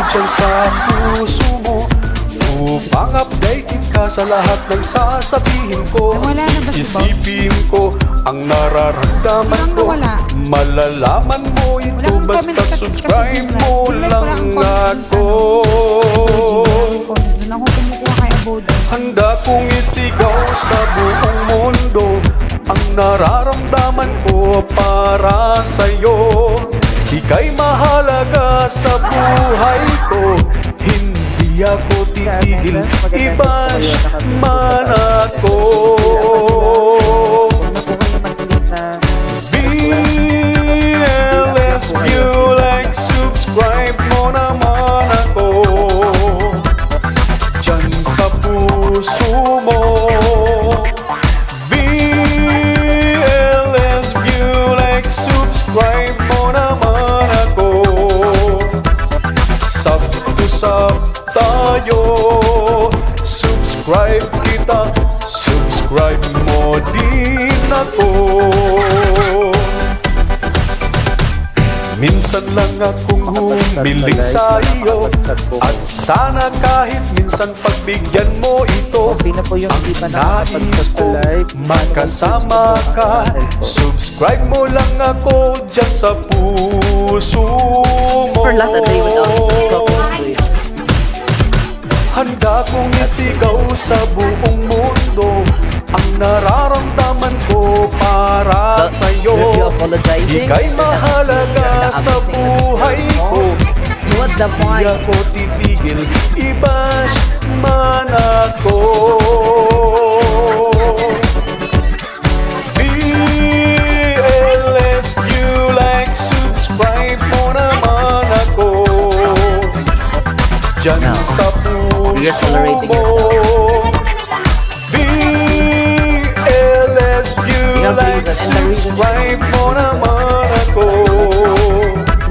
dyan sa puso mo, upang updated ka sa lahat ng sasabihin ko. Nawala na ba si Bob? Isipin ko ang nararamdaman Parang ko, nawala. malalaman mo ito Wala kang basta comment kasi subscribe sa mo Like, wala lang kang comment. ako. Doon ako kumukuha kay Abode. Handa kong isigaw sa buong mundo ang nararamdaman ko para sa'yo. Ika'y mahalaga sa buhay ko, hindi ako titigil, i-bash man ako. BLS view, like, subscribe mo naman ako dyan sa puso mo. BLS view, like, subscribe mo naman ako. Sab-to-sab tayo, subscribe kita, subscribe mo din ako. Minsan lang akong humiling sa iyo, at sana kahit minsan pagbigyan mo ito. Sino po yung hindi pa Nais ko nakapag-like? makasama ka, subscribe mo lang ako dyan sa puso mo. For last a day without copy. Handa kong isigaw sa buong mundo ang nararamdaman ko para If sa'yo. you apologizing, Ika'y mahalaga sa buhay ko, what the di point? ako titigil, i-bash man ako. BLS view, like, subscribe mo naman ako dyan No. sa You're puso tolerating mo. BLS view, You have like, reason, and the reason- subscribe mo naman ako.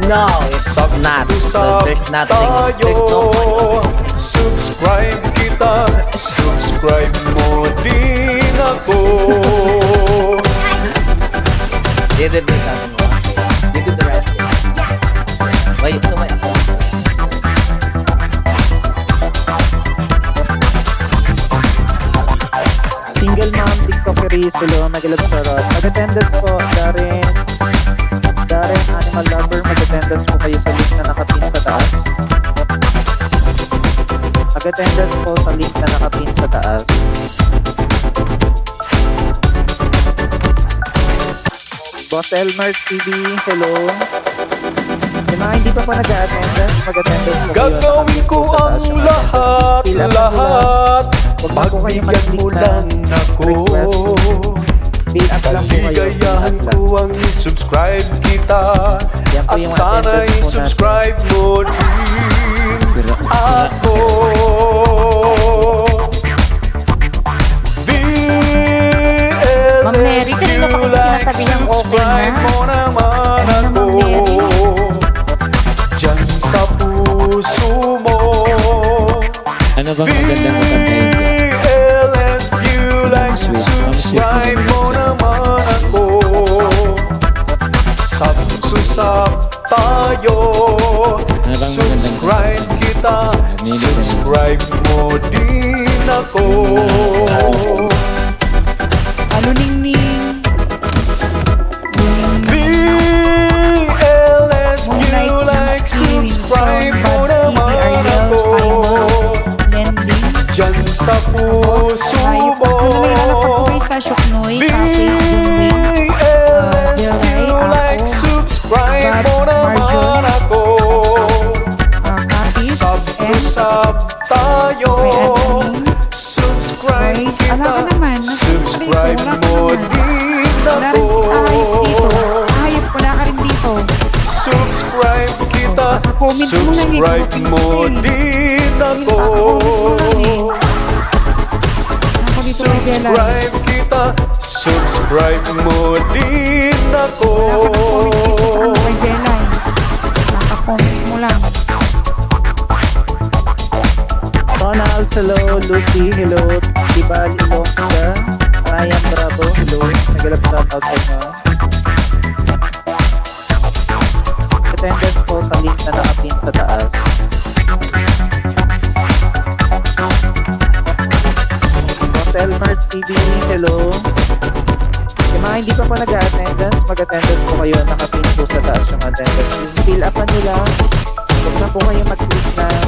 No, it's not. There's nothing. There's no point. Subscribe kita, subscribe mo din ako. You did nothing wrong. You did the right thing. Wait, so wait. Single mom, TikTokery, solo, nagalab sa rod. Mag-attendance po, Darren, Animal Lover, mag-attendance po kayo sa link na nakapin sa taas. Mag-attendance po sa link na nakapin sa taas. Boss Elmer TV, hello. Yung mga hindi pa po nag-attendance, mag-attendance po kayo. Gagawin ko ang lahat, pagbigyan mo lang ako. Fill up lang po kayo. Kaligayahan ko ang i-subscribe kita, Yan po at yung sana attendance po i-subscribe mo din ako. Ma'am Mary, kanina pa kasi sinasabi niyang okay na. subscribe mo naman Ano, ako Ma'am Mary? dyan sa puso mo. Ano bang magandang magandang BLS view, like, subscribe mo naman ako. Sab-to-sab tayo, Ano bang subscribe kita, Mili- subscribe mo din ako. Ano, Ningning? BLS view, like, subscribe mo naman ako Lending. dyan sa puso Ayop. mo. Ano na ilalapag ko sa Shoknoy, Cafe, Junwin, BLS Jelay, view, like, ako, subscribe Bart, mo naman Marjorie, ako. Kapis, Sab-to-sab tayo, Anthony, subscribe Royce. kita, Wala ka naman. subscribe Wala ka mo naman. din Wala ako. rin si Ayop dito. Ayop, wala ka rin dito. Subscribe kita, Comment mo lang eh, subscribe comment mo mo eh. din ako. Ako dito kay Jelay. Subscribe kita, subscribe mo din ako. Wala ka comment dito sa ano kay Jelay. Naka-comment mo lang. Ronald, hello. Lucy, hello. Tibal, Ilongga. Ryan Bravo, hello. Nagalap shout out sa inyo. Attendance po sa link na nakapin sa taas. Telmart TV, hello. Yung mga hindi pa po nag-attendance, mag-attendance po kayo. Nakapin po sa taas yung attendance. Fill up nyo lang. Huwag na po kayo mag-click ng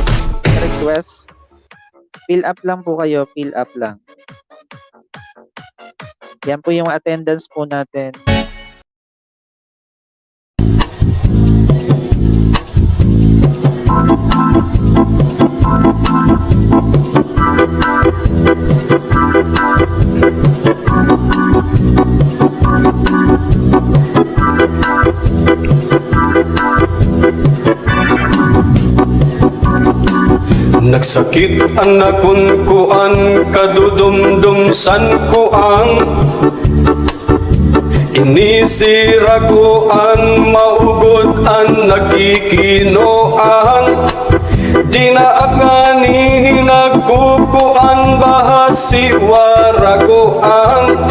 request. Fill up lang po kayo. Fill up lang. Yan po yung attendance po natin. Nagsakit ang nakunkuan, kadudumdumsan ko ang inisira ko ang maugod ang nagkikinoan. Di na akani nagkukuan bahasi warago ang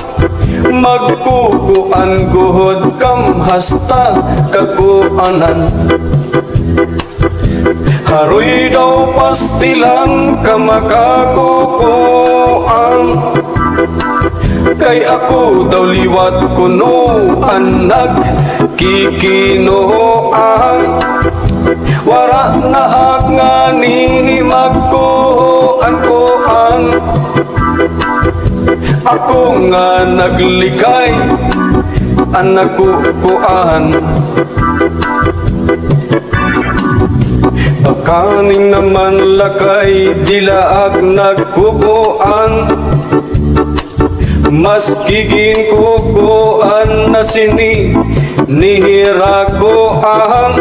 magkukuan guhod kam hasta kakuanan. Haroy daw pastilang kamakakukuan, kay ako daw liwat kuno ang nagkikinoan. Wara na akngani magkuan-kuan, ako nga naglikay ang nakukuan. Bakaning naman lakay dilaag nagkukuan, mas kiging kukuan na nihirakuan.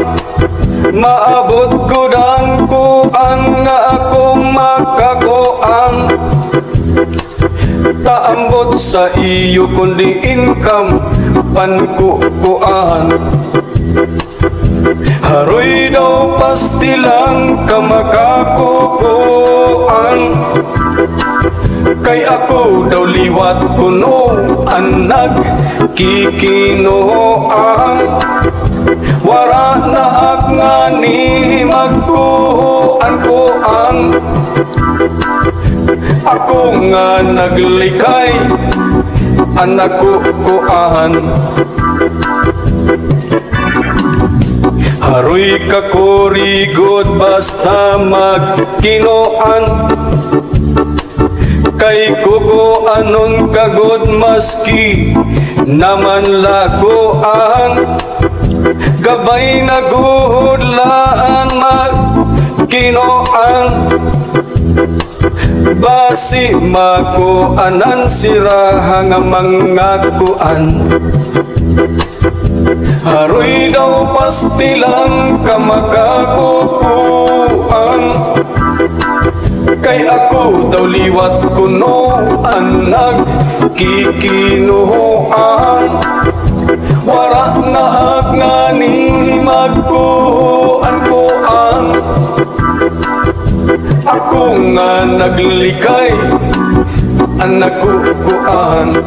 Maabot ko dan kuan nga akong makakuan. Taambot sa iyo kundi income pankukuan. Haroy daw pastilang kamakakukuan, kay ako daw liwat kuno ang nagkikinoan. Wara na akngani magkuan-kuan, ako nga naglikay ang nakukuan. Haroy kakurigod basta magkinoan, kay kukuanon kagod maski naman lakuan. Gabay naguhudlaan magkinoan, basi makuanan sirahang mangakuan. Haroy daw pastilang kamakakukuan, kay ako daw liwat kuno ang nagkikinoan. Wara na akngani magkuan-kuan, ako nga naglikay ang nakukuan.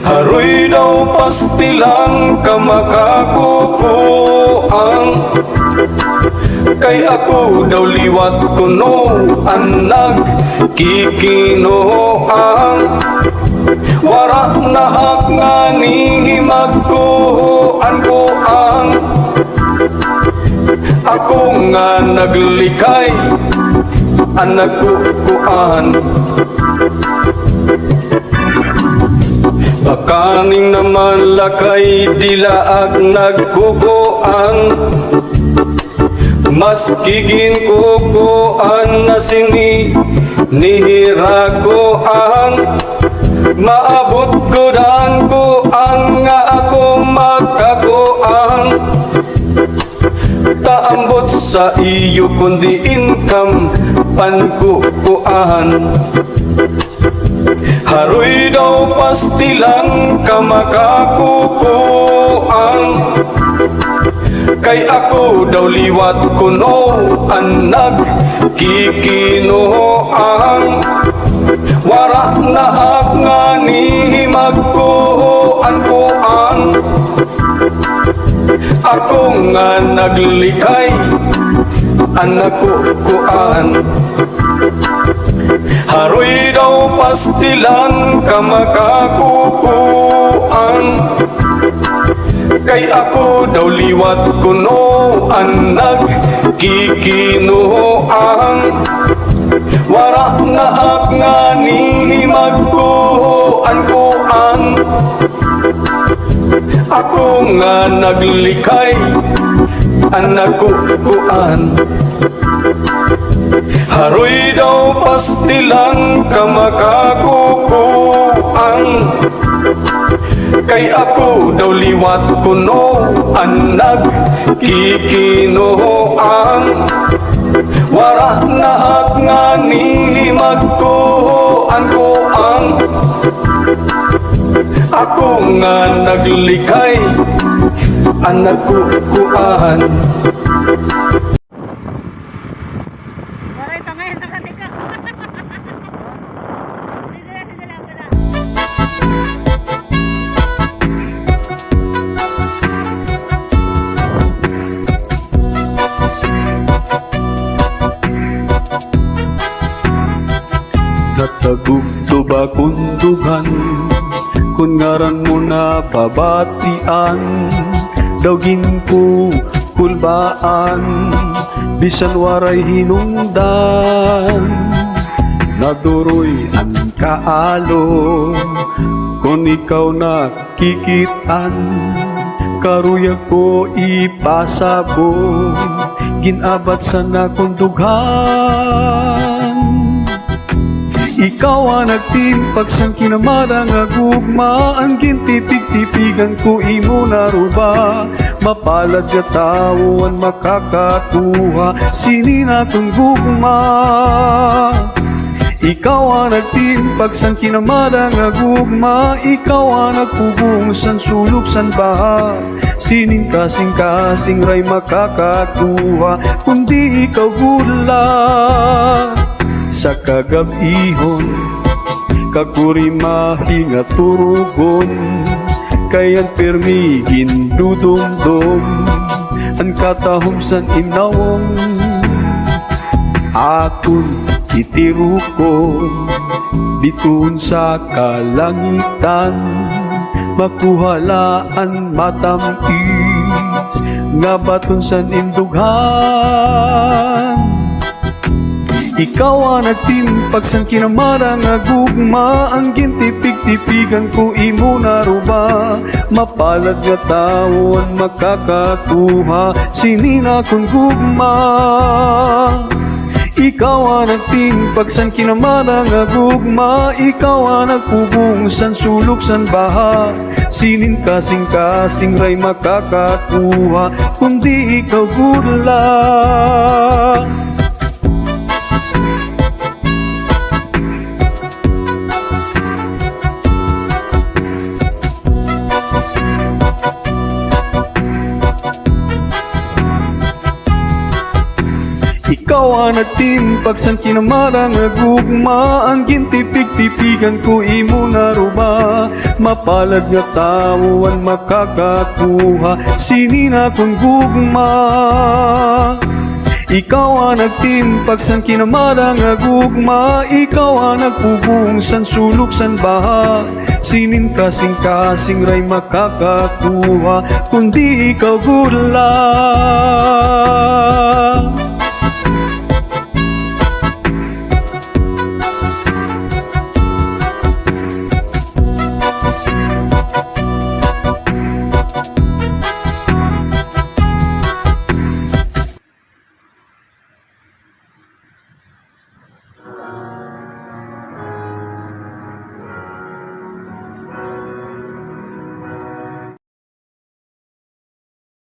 Haroy daw pastilang kamakakukuan, kay ako daw liwat kuno ang nagkikinoan. Wara na akngani magkuan-kuan, ako nga naglikay ang nakukuan. Bakaning naman lakay dilaag nagkukuan, mas kigin kukuan na nihirakuan. Maabot ko dan kuan nga ako makakuan. Taambot sa iyo kundi income pankukuan. Haroy daw pastilang kamakakukuan, kay ako daw liwat kuno ang nagkikinoan. Wara na akngani magkuan-kuan, ako nga naglikay ang nakukuan. Haroy daw pastilan ka makakukuan, kay ako daw liwat kuno ang nagkikinuan. Wara na ak nga ni magkuhan-kuhan, ako nga naglikay ang nagkukuan. Haroy daw pastilan ka makakukuan, kay ako daw liwat kuno ang nagkikinuan. Wara na ak nga ni magkuhan-kuhan, ako nga naglikay ang nagkukuan. Natagugto ba kundugan, kung ngaran mo na babatian, dawgin ko kulbaan, bisan waray hinungdan. Naduroy ang kaalo, kung ikaw nakikitan, karuyag ko ipasabog, ginabat sana kundughan. Ikaw ang nagtimpag sang kinamadang agugma, ang gintipig-tipigan ko imo naruba. Mapalad ka tao ang makakatuha, sinina kong gugma. Ikaw ang nagtimpag sang kinamadang agugma, ikaw ang nagpugong san sulok san baha. Sining kasing-kasing ray makakatuha, kundi ikaw gula. Sa kagabihon, kagurimahi nga turugon, kayan permi gindudumdum, ang katahom san inawong. Akon itirukon, bitun sa kalangitan, makuhalaan matamis, nga baton san indughan. Ikaw ang nagtimpag sang kinamarang agugma, ang gintipig-tipigan ko imo naruba. Mapalad nga tao ang makakatuha, sinina kong gugma. Ikaw ang nagtimpag sang kinamarang agugma, ikaw ang nagpubong san sulok san baha. Sinin kasing-kasing ray makakatuha, kundi ikaw gula. Ikaw ang nagtimpag sang kinamarang agugma, ang gintipig-tipigan ko imo naruba. Mapalad nga tao ang makakatuha, sinina kong gugma. Ikaw ang nagtimpag sang kinamarang agugma, ikaw ang nagpubong san sulok san baha. Sinin kasing-kasing ray makakatuha, kundi ikaw gula.